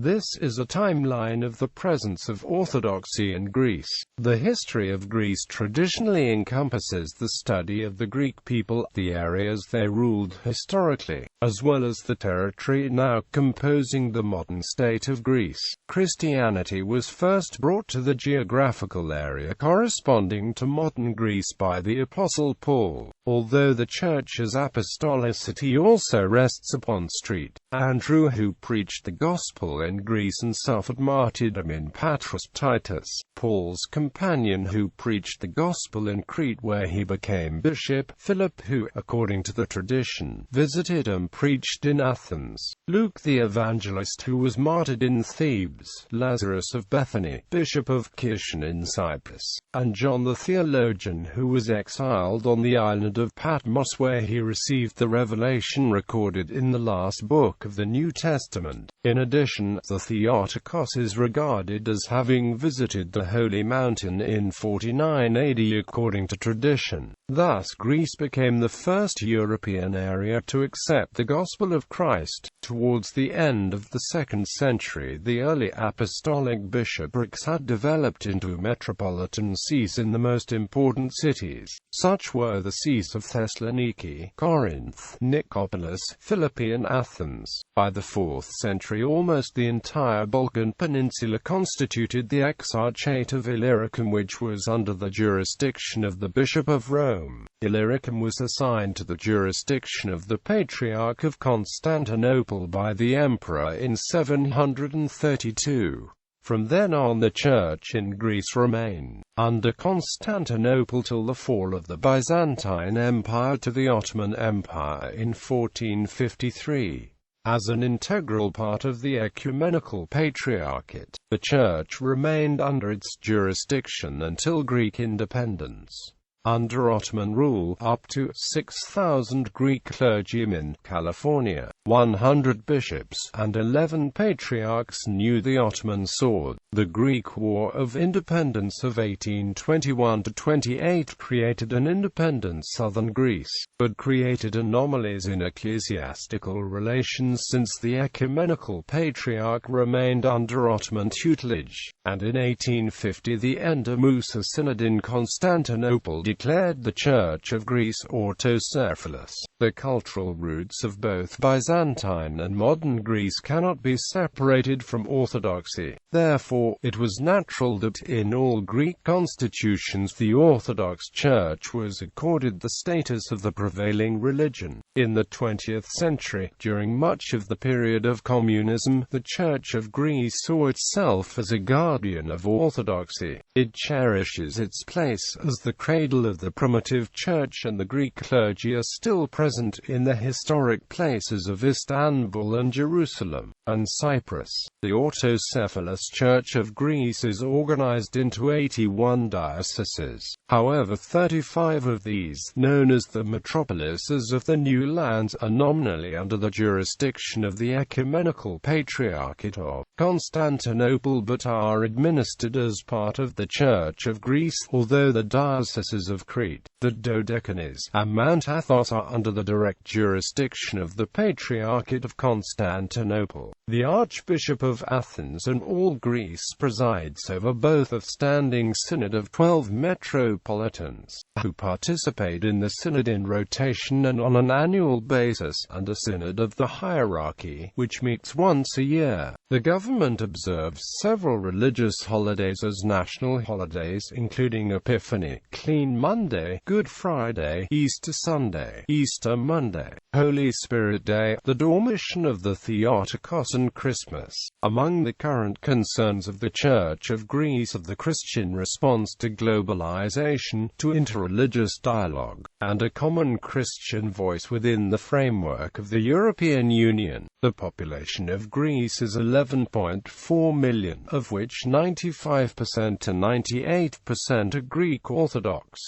This is a timeline of the presence of Orthodoxy in Greece. The history of Greece traditionally encompasses the study of the Greek people, the areas they ruled historically, as well as the territory now composing the modern state of Greece. Christianity was first brought to the geographical area corresponding to modern Greece by the Apostle Paul, although the Church's apostolicity also rests upon St.Andrew, who preached the gospel in Greece and suffered martyrdom in Patras. Titus, Paul's companion who preached the gospel in Crete where he became bishop. Philip, who, according to the tradition, visited and preached in Athens. Luke the Evangelist, who was martyred in Thebes. Lazarus of Bethany, bishop of Kition in Cyprus. And John the Theologian, who was exiled on the island of Patmos where he received the revelation recorded in the last book of the New Testament. In addition, the Theotokos is regarded as having visited the Holy Mountain in 49 AD according to tradition. Thus Greece became the first European area to accept the gospel of Christ. Towards the end of the 2nd century, the early apostolic bishoprics had developed into metropolitan sees in the most important cities. Such were the sees of Thessaloniki, Corinth, Nicopolis, Philippi and Athens. By the 4th century, almost the entire Balkan peninsula constituted the Exarchate of Illyricum, which was under the jurisdiction of the Bishop of Rome. Illyricum was assigned to the jurisdiction of the Patriarch of Constantinople by the Emperor in 732. From then on the Church in Greece remained under Constantinople till the fall of the Byzantine Empire to the Ottoman Empire in 1453. As an integral part of the Ecumenical Patriarchate, the Church remained under its jurisdiction until Greek independence. Under Ottoman rule, up to 6,000 Greek clergymen, California, 100 bishops, and 11 patriarchs knew the Ottoman sword. The Greek War of Independence of 1821–28 created an independent southern Greece, but created anomalies in ecclesiastical relations since the Ecumenical Patriarch remained under Ottoman tutelage, and in 1850 the Endomusa Synod in Constantinople declared the Church of Greece autocephalous. The cultural roots of both Byzantine and modern Greece cannot be separated from Orthodoxy. Therefore, it was natural that in all Greek constitutions the Orthodox Church was accorded the status of the prevailing religion. In the 20th century, during much of the period of communism, the Church of Greece saw itself as a guardian of orthodoxy. It cherishes its place as the cradle of the primitive Church, and the Greek clergy are still present in the historic places of Istanbul and Jerusalem, and Cyprus. The autocephalous Church of Greece is organized into 81 dioceses. However, 35 of these, known as the metropolises of the new lands, are nominally under the jurisdiction of the Ecumenical Patriarchate of Constantinople but are administered as part of the Church of Greece, although the dioceses of Crete, the Dodecanese, and Mount Athos are under the direct jurisdiction of the Patriarchate of Constantinople. The Archbishop of Athens and all Greece presides over both a standing synod of 12 metropolitans, who participate in the synod in rotation and on an annual basis, and a synod of the hierarchy, which meets once a year. The government observes several religious holidays as national holidays, including Epiphany, Clean Monday, Good Friday, Easter Sunday, Easter Monday, Holy Spirit Day, the Dormition of the Theotokos, and Christmas. Among the current concerns of the Church of Greece are the Christian response to globalization, to interreligious dialogue, and a common Christian voice within the framework of the European Union. The population of Greece is 11.4 million, of which 95% to 98% are Greek Orthodox.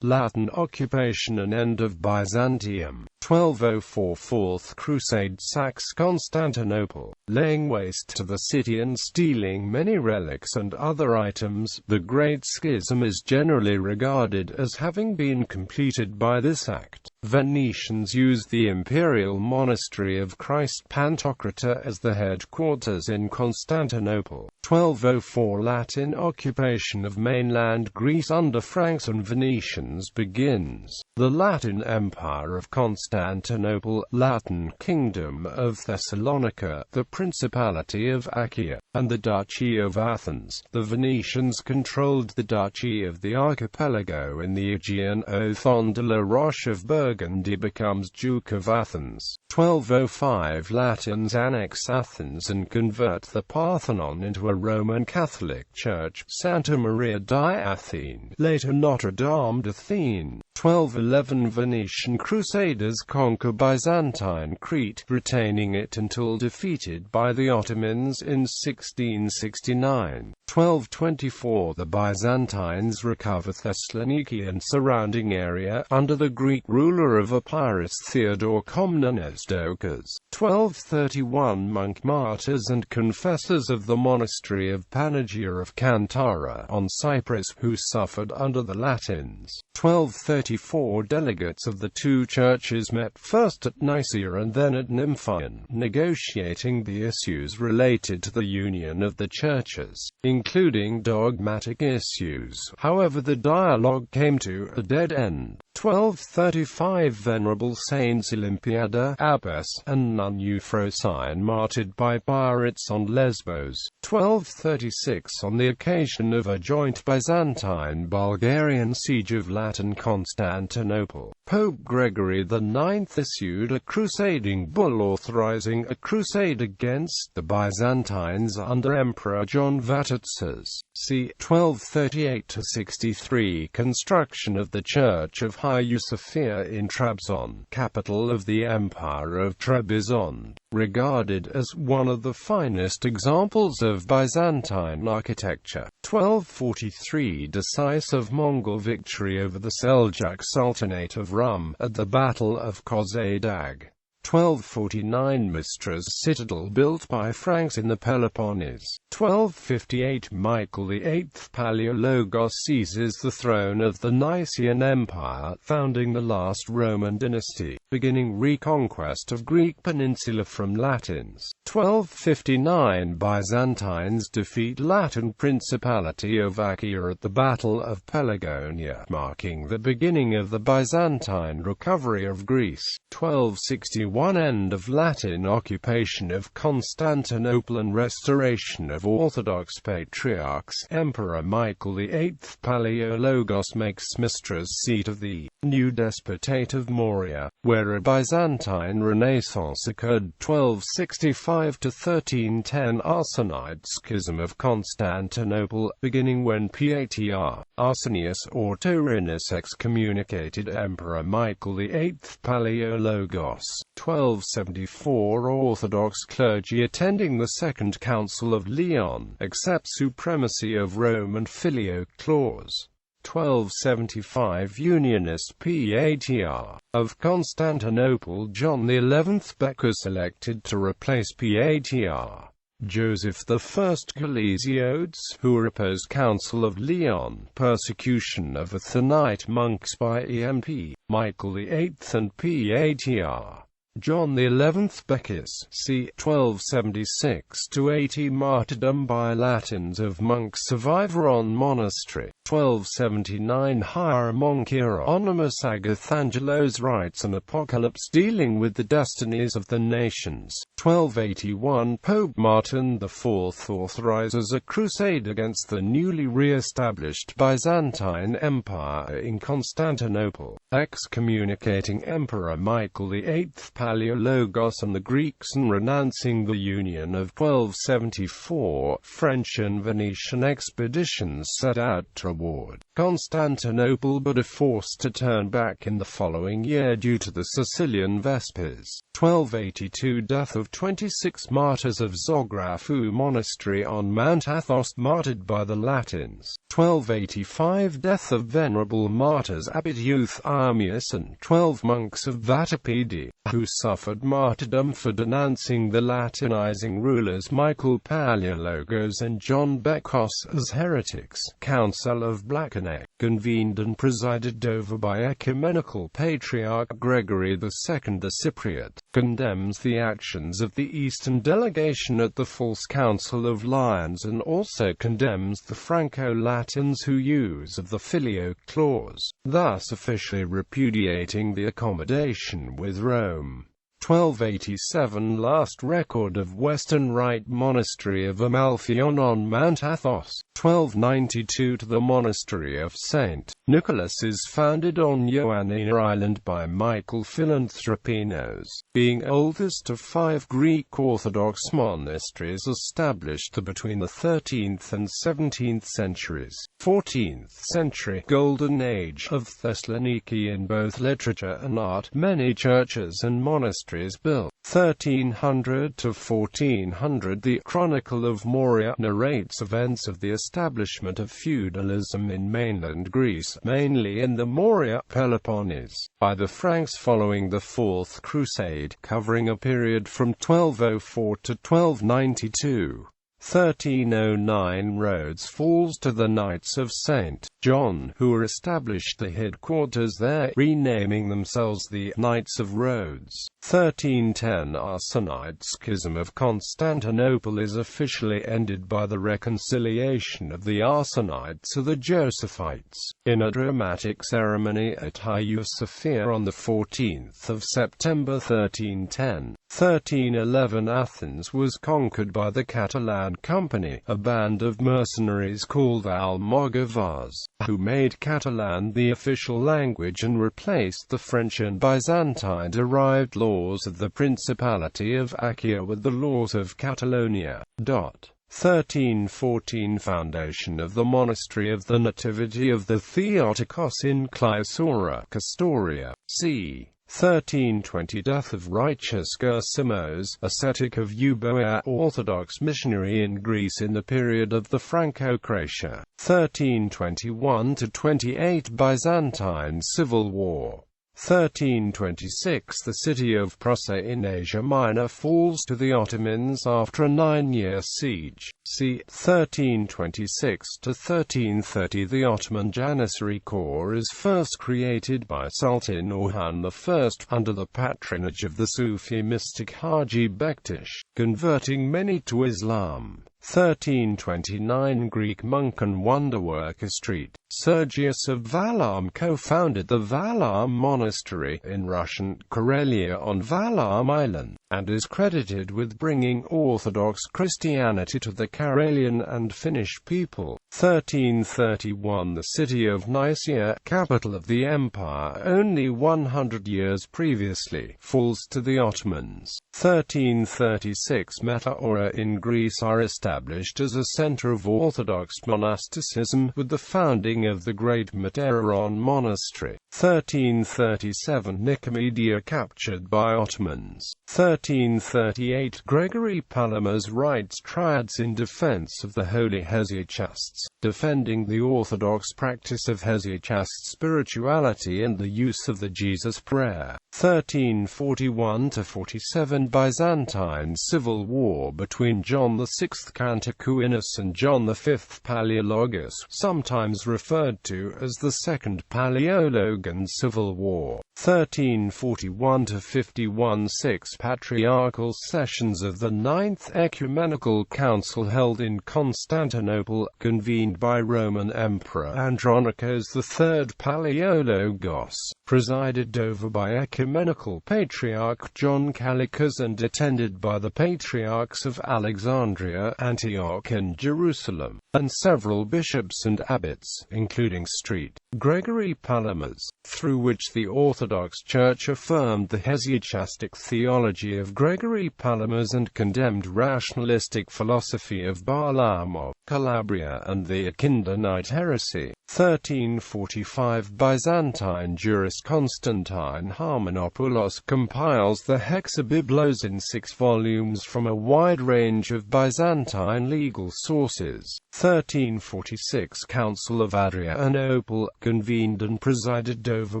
Latin occupation and end of Byzantium. 1204 Fourth Crusade sacks Constantinople, laying waste to the city and stealing many relics and other items. The Great Schism is generally regarded as having been completed by this act. Venetians used the imperial monastery of Christ Pantocrator as the headquarters in Constantinople. 1204 Latin occupation of mainland Greece under Franks and Venetians begins. The Latin Empire of Constantinople, Latin Kingdom of Thessalonica, the Principality of Achaia, and the Duchy of Athens. The Venetians controlled the Duchy of the Archipelago in the Aegean. Othon de la Roche of Burgundy becomes Duke of Athens. 1205 Latins annex Athens and convert the Parthenon into a Roman Catholic church, Santa Maria di Athene, later Notre Dame d'Athene. 1211 Venetian Crusaders conquer Byzantine Crete, retaining it until defeated by the Ottomans in 1669. 1224 The Byzantines recover Thessaloniki and surrounding area, under the Greek ruler of Epirus Theodore Komnenos Doukas. 1231 Monk martyrs and confessors of the monastery of Panagia of Kantara on Cyprus, who suffered under the Latins. 1234 Delegates of the two churches met first at Nicaea and then at Nymphion, negotiating the issues related to the union of the churches, including dogmatic issues. However, the dialogue came to a dead end. 1235 Venerable Saints Olympiada, Abbess, and nun Euphrosyne martyred by pirates on Lesbos. 1236 On the occasion of a joint Byzantine-Bulgarian siege of Latin Constantinople, Pope Gregory IX issued a crusading bull authorizing a crusade against the Byzantines under Emperor John Vatatzes. c. 1238–63 Construction of the Church of Hagia Sophia in Trabzon, capital of the Empire of Trebizond, regarded as one of the finest examples of Byzantine architecture. 1243 Decisive Mongol victory over the Seljuk Sultanate of Rum, at the Battle of Kozaidag. 1249 Mistras citadel built by Franks in the Peloponnese. 1258 Michael VIII Palaiologos seizes the throne of the Nicene Empire, founding the last Roman dynasty, beginning reconquest of Greek peninsula from Latins. 1259 Byzantines defeat Latin Principality of Achaia at the Battle of Pelagonia, marking the beginning of the Byzantine recovery of Greece. 1261 End of Latin occupation of Constantinople and restoration of Orthodox patriarchs. Emperor Michael VIII Palaiologos makes Mistras seat of the new despotate of Morea, where a Byzantine renaissance occurred. 1265–1310 Arsenide schism of Constantinople, beginning when Patr. Arsenius Ortorinus excommunicated Emperor Michael VIII Palaiologos. 1274 Orthodox clergy attending the Second Council of Leon accept supremacy of Rome and Filioque clause. 1275 Unionist Patr. of Constantinople John the XI Beckus elected to replace Patr. Joseph I Galesiodes, who opposed Council of Leon, persecution of Athonite monks by EMP, Michael VIII and Patr. John the XI Beckus, c. 1276–80 Martyrdom by Latins of monks of Iveron Monastery. 1279 Hieromonk Hieronymus Agathangelos writes an apocalypse dealing with the destinies of the nations. 1281 Pope Martin IV authorizes a crusade against the newly re-established Byzantine Empire in Constantinople, excommunicating Emperor Michael VIII Palaiologos and the Greeks, and renouncing the union of 1274, French and Venetian expeditions set out toward Constantinople, but are forced to turn back in the following year due to the Sicilian Vespers. 1282 Death of 26 martyrs of Zographou Monastery on Mount Athos, martyred by the Latins. 1285 Death of Venerable Martyrs Abbot Euthymius and 12 monks of Vatapedi, who suffered martyrdom for denouncing the Latinizing rulers Michael Palaiologos and John Bekos as heretics. Council of Blakenec, convened and presided over by Ecumenical Patriarch Gregory II the Cypriot, condemns the actions of the Eastern delegation at the False Council of Lyons, and also condemns the Franco-Latins who use of the Filioque clause, thus officially repudiating the accommodation with Rome. 1287 Last record of Western Rite Monastery of Amalphion on Mount Athos. 1292 To the Monastery of St. Nicholas is founded on Ioannina Island by Michael Philanthropinos, being oldest of 5 Greek Orthodox monasteries established between the 13th and 17th centuries. 14th century Golden Age of Thessaloniki in both literature and art, many churches and monasteries built. 1300 to 1400 The Chronicle of Moria narrates events of the establishment of feudalism in mainland Greece, mainly in the Moria Peloponnese, by the Franks following the Fourth Crusade, covering a period from 1204 to 1292. 1309 Rhodes falls to the Knights of St. John, who established the headquarters there, renaming themselves the Knights of Rhodes. 1310 Arsenide Schism of Constantinople is officially ended by the reconciliation of the Arsenides to the Josephites, in a dramatic ceremony at Hagia Sophia on 14 September 1310. 1311 Athens was conquered by the Catalan Company, a band of mercenaries called Almogavars, who made Catalan the official language and replaced the French and Byzantine-derived laws of the Principality of Achaia with the laws of Catalonia. 1314 Foundation of the Monastery of the Nativity of the Theotokos in Clysura, Castoria. C. 1320 Death of righteous Gersimos, ascetic of Euboea, Orthodox missionary in Greece in the period of the Franco-Cratia. 1321–28 Byzantine Civil War. 1326 The city of Prusa in Asia Minor falls to the Ottomans after a 9-year siege. c. 1326–1330 The Ottoman Janissary Corps is first created by Sultan Orhan I, under the patronage of the Sufi mystic Haji Bektash, converting many to Islam. 1329 Greek monk and wonderworker Street. Sergius of Valarm co-founded the Valarm Monastery, in Russian, Karelia on Valarm Island, and is credited with bringing Orthodox Christianity to the Karelian and Finnish people. 1331 The city of Nicaea, capital of the empire only 100 years previously, falls to the Ottomans. 1336 Metaora in Greece are established as a center of Orthodox monasticism, with the founding of the Great Meteoron Monastery. 1337 Nicomedia captured by Ottomans. 1338 Gregory Palamas writes triads in defense of the holy hesychasts, defending the Orthodox practice of hesychast spirituality and the use of the Jesus prayer. 1341–47 Byzantine Civil War between John VI Cantacuinus and John V Palaiologos, sometimes referred to as the Second Palaiologan Civil War. 1341–51 6 Patriarchal sessions of the Ninth Ecumenical Council held in Constantinople, convened convened by Roman Emperor Andronicus III Palaiologos, presided over by Ecumenical Patriarch John Callicus and attended by the Patriarchs of Alexandria, Antioch and Jerusalem, and several bishops and abbots, including St. Gregory Palamas, through which the Orthodox Church affirmed the hesychastic theology of Gregory Palamas and condemned rationalistic philosophy of Balaam of Calabria and the Akindanite heresy. 1345 Byzantine jurist Constantine Harmonopoulos compiles the Hexabiblos in 6 volumes from a wide range of Byzantine legal sources. 1346 Council of Adrianople, convened and presided over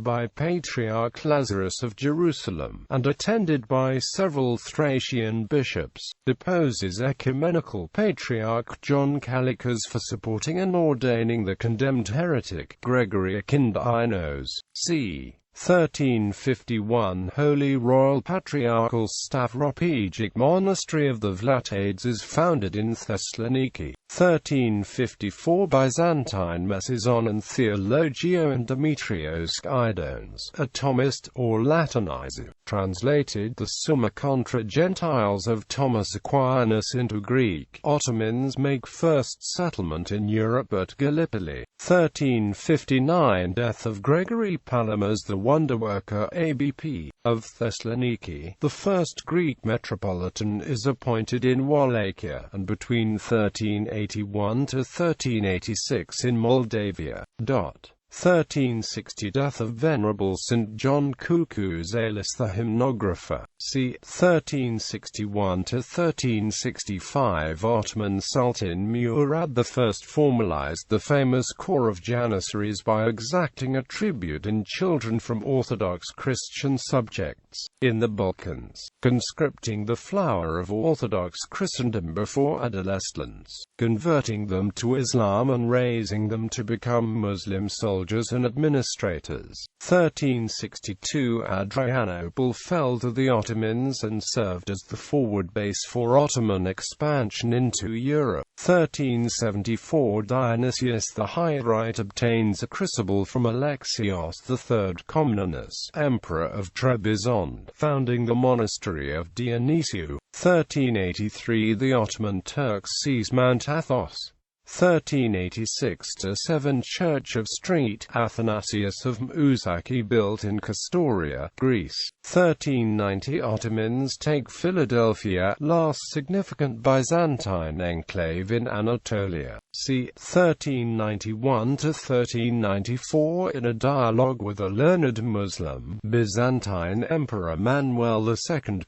by Patriarch Lazarus of Jerusalem, and attended by several Thracian bishops, deposes Ecumenical Patriarch John Callicus for supporting and ordaining the condemned heretic Gregory Akindanos. C. 1351 Holy Royal Patriarchal Stavropegic Monastery of the Vlatades is founded in Thessaloniki. 1354 Byzantine Messizon and Theologio and Demetrios Idones, a Thomist or Latinizer, translated the Summa contra Gentiles of Thomas Aquinas into Greek. Ottomans make first settlement in Europe at Gallipoli. 1359 Death of Gregory Palamas the Wonderworker ABP of Thessaloniki. The first Greek metropolitan is appointed in Wallachia, and between 1381 to 1386 in Moldavia. 1360 Death of Venerable St. John Cucuzalus the hymnographer. c. 1361 to 1365 Ottoman Sultan Murad I formalized the famous corps of Janissaries by exacting a tribute in children from Orthodox Christian subjects in the Balkans, conscripting the flower of Orthodox Christendom before adolescence, converting them to Islam and raising them to become Muslim soldiers and administrators. 1362 Adrianople fell to the Ottomans and served as the forward base for Ottoman expansion into Europe. 1374 Dionysius the Hierite obtains a crucible from Alexios III Comnenus, Emperor of Trebizond, founding the monastery of Dionysiou. 1383 The Ottoman Turks seize Mount Athos. 1386–7 Church of St. Athanasius of Mousaki built in Castoria, Greece. 1390 Ottomans take Philadelphia, last significant Byzantine enclave in Anatolia. c. 1391–1394 In a dialogue with a learned Muslim, Byzantine Emperor Manuel II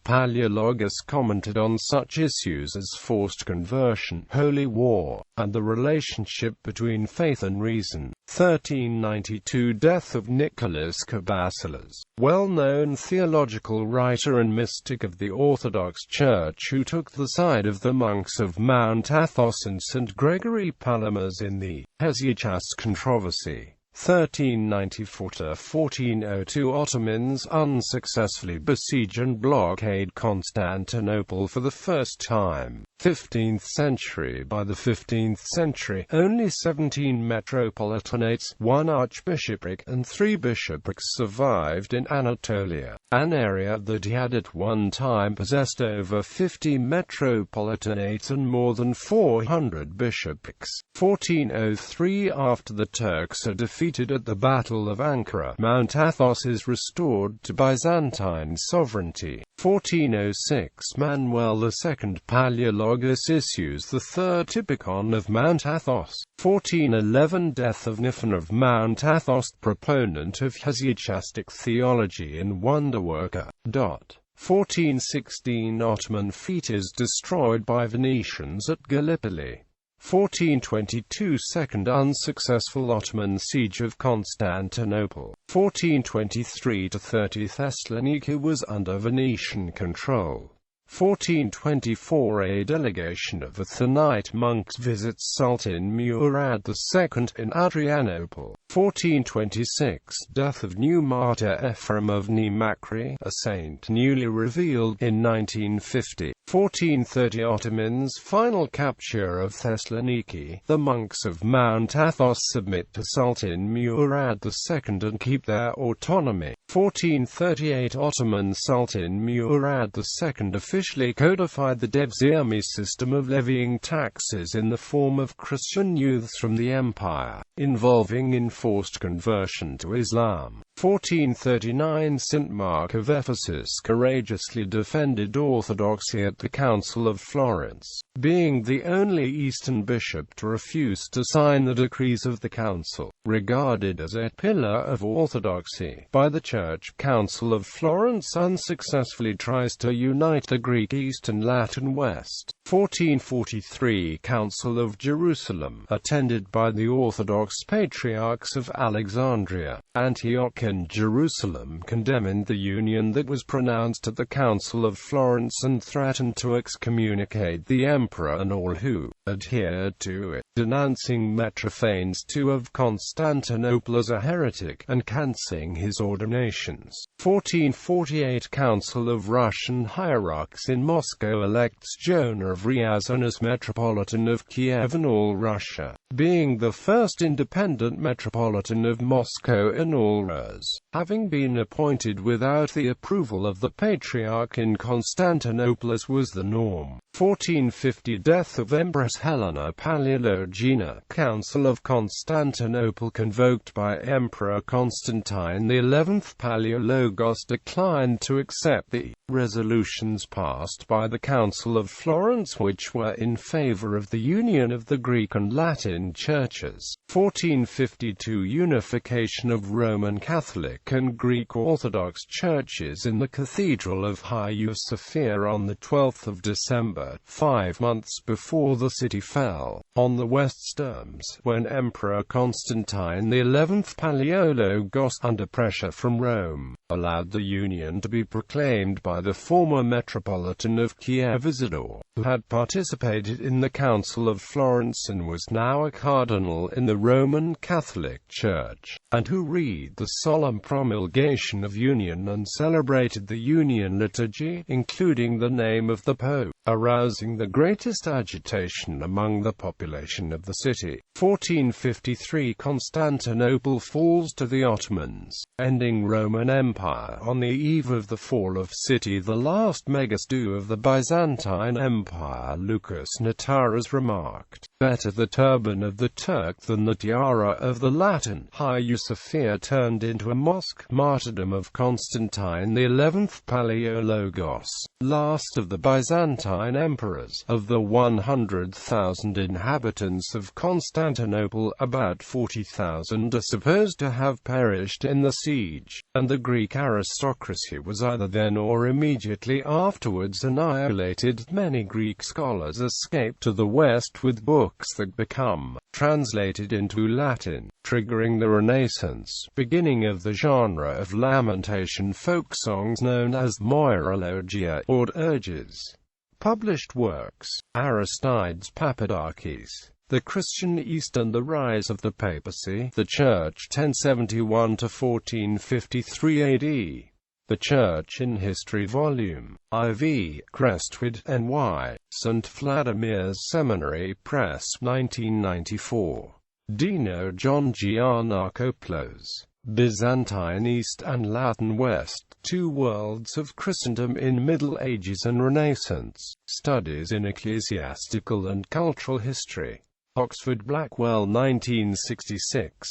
Palaeologus commented on such issues as forced conversion, holy war, and the relationship between faith and reason. 1392 Death of Nicholas Cabasilas, well-known theological writer and mystic of the Orthodox Church who took the side of the monks of Mount Athos and St. Gregory Palamas in the Hesychast controversy. 1394–1402 Ottomans unsuccessfully besiege and blockade Constantinople for the first time. 15th century. By the 15th century, only 17 metropolitanates, 1 archbishopric, and 3 bishoprics survived in Anatolia, an area that had at one time possessed over 50 metropolitanates and more than 400 bishoprics. 1403 After the Turks are defeated at the Battle of Ankara, Mount Athos is restored to Byzantine sovereignty. 1406 Manuel II Palaeologus issues the third typicon of Mount Athos. 1411 Death of Niphon of Mount Athos, proponent of hesychastic theology and wonderworker. 1416 Ottoman fleet is destroyed by Venetians at Gallipoli. 1422 Second unsuccessful Ottoman siege of Constantinople. 1423–30 Thessaloniki was under Venetian control. 1424 A delegation of Athenite monks visits Sultan Murad II in Adrianople. 1426 Death of new martyr Ephraim of Nimakri, a saint newly revealed in 1950. 1430 Ottomans' final capture of Thessaloniki. The monks of Mount Athos submit to Sultan Murad II and keep their autonomy. 1438 Ottoman Sultan Murad II officially codified the Devshirme system of levying taxes in the form of Christian youths from the empire, involving enforced conversion to Islam. 1439 St. Mark of Ephesus courageously defended orthodoxy at the Council of Florence, being the only Eastern bishop to refuse to sign the decrees of the council. Regarded as a pillar of orthodoxy by the Church, Council of Florence unsuccessfully tries to unite the Greek East and Latin West. 1443 Council of Jerusalem, attended by the Orthodox Patriarchs of Alexandria, Antioch and Jerusalem, condemned the union that was pronounced at the Council of Florence and threatened to excommunicate the emperor and all who adhered to it, denouncing Metrophanes II of Constantinople as a heretic, and cancelling his ordinations. 1448 Council of Russian Hierarchs in Moscow elects Jonah of Ryazan as Metropolitan of Kiev and all Russia, being the first independent Metropolitan of Moscow and all Rus, having been appointed without the approval of the Patriarch in Constantinople as was the norm. 1450 Death of Empress Helena Paleologina. Council of Constantinople convoked by Emperor Constantine XI. Palaeologos declined to accept the resolutions passed by the Council of Florence which were in favor of the union of the Greek and Latin churches. 1452 Unification of Roman Catholic and Greek Orthodox churches in the Cathedral of Hagia Sophia on the 12th of December, 5 months before the city fell on the West's terms, when Emperor Constantine XI Palaeologos, under pressure from Rome, allowed the union to be proclaimed by the former Metropolitan of Kiev Isidore, who had participated in the Council of Florence and was now a cardinal in the Roman Catholic Church, and who read the solemn promulgation of union and celebrated the union liturgy, including the name of the Pope, arousing the greatest agitation among the population of the city. 1453 Constantinople falls to the Ottomans, ending Roman Empire on the eve of the fall of city. The last megastu of the Byzantine Empire, Lucas Nataras, remarked, "Better the turban of the Turk than the tiara of the Latin." Hagia Sophia turned into a mosque. Martyrdom of Constantine XI Palaeologos, last of the Byzantine emperors. Of the 100,000 inhabitants of Constantinople, about 40,000 are supposed to have perished in the siege, and the Greek aristocracy was either then or immediately afterwards annihilated. Many Greek scholars escaped to the West with books that become translated into Latin, triggering the Renaissance, beginning of the genre of lamentation folk songs known as moirologia, or dirges. Published works: Aristides Papadakis, The Christian East and the Rise of the Papacy, The Church 1071 to 1453 AD. The Church in History Volume IV, Crestwood, NY, St. Vladimir's Seminary Press, 1994. Dino John Giannakopoulos. Byzantine East and Latin West, Two Worlds of Christendom in Middle Ages and Renaissance, Studies in Ecclesiastical and Cultural History. Oxford Blackwell 1966.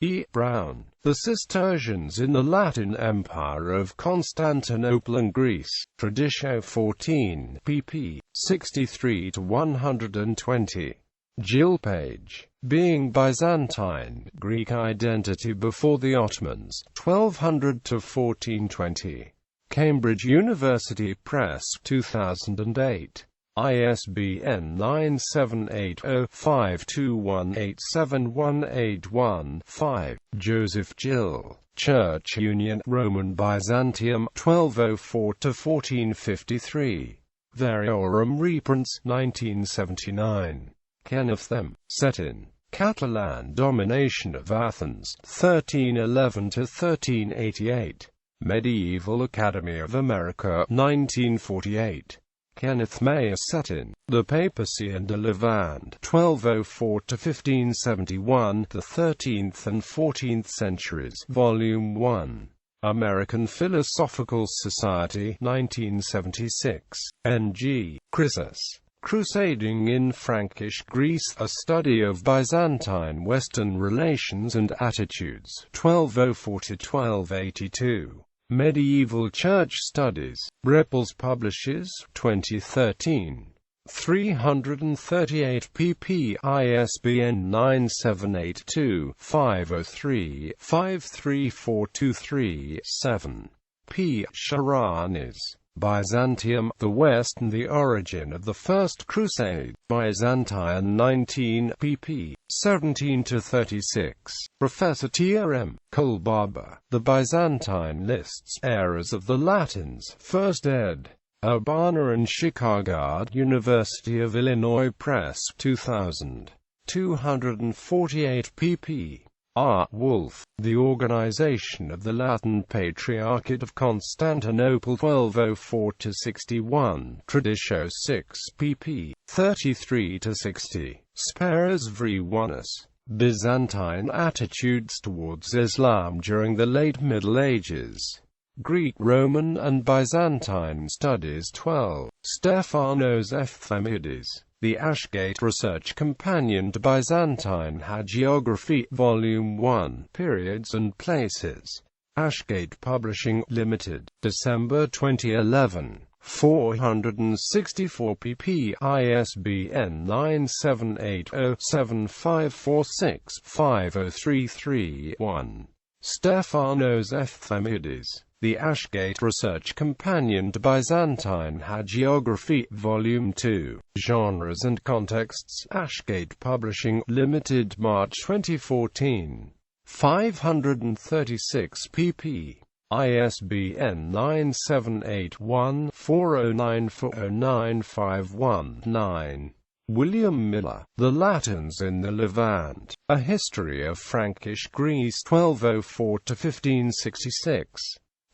E. Brown. The Cistercians in the Latin Empire of Constantinople and Greece, Traditio 14, pp. 63 to 120. Jill Page. Being Byzantine, Greek Identity Before the Ottomans, 1200 to 1420. Cambridge University Press, 2008. ISBN 978-0-5218718-1. Joseph Gill. Church Union, Roman Byzantium, 1204 to 1453. Variorum reprints, 1979. Kenneth M. Setin. Catalan domination of Athens, 1311–1388. Medieval Academy of America, 1948. Kenneth Mayer Setin. The Papacy and the Levant, 1204–1571, the 13th and 14th centuries, Volume 1. American Philosophical Society, 1976. N.G. Chrysis. Crusading in Frankish Greece, a study of Byzantine-Western relations and attitudes, 1204–1282. Medieval Church Studies. Ripples Publishers, 2013. 338 pp. ISBN 978-2-503-53423-7. P. Sharanis. Byzantium, the West and the Origin of the First Crusade. Byzantine 19 pp. 17–36. Professor T. R. M. Kulbaba. The Byzantine Lists, Eras of the Latins, 1st ed. Urbana and Chicago, University of Illinois Press, 2000. 248 pp. R. Wolf. The Organization of the Latin Patriarchate of Constantinople, 1204–61. Traditio 6 pp. 33–60. Speres Vriwanus. Byzantine attitudes towards Islam during the late Middle Ages. Greek, Roman and Byzantine Studies, 12. Stephanos Ephthemides. The Ashgate Research Companion to Byzantine Hagiography, Volume 1, Periods and Places. Ashgate Publishing Limited, December 2011. 464 pp. ISBN 978-0-7546-5033-1. Stephanos Ephthemides. The Ashgate Research Companion to Byzantine Hagiography, Volume 2. Genres and Contexts. Ashgate Publishing Limited, March 2014. 536 pp. ISBN 978-1-409-40951-9. William Miller. The Latins in the Levant. A History of Frankish Greece, 1204–1566.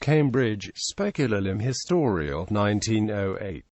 Cambridge, Speculum Historial, 1908.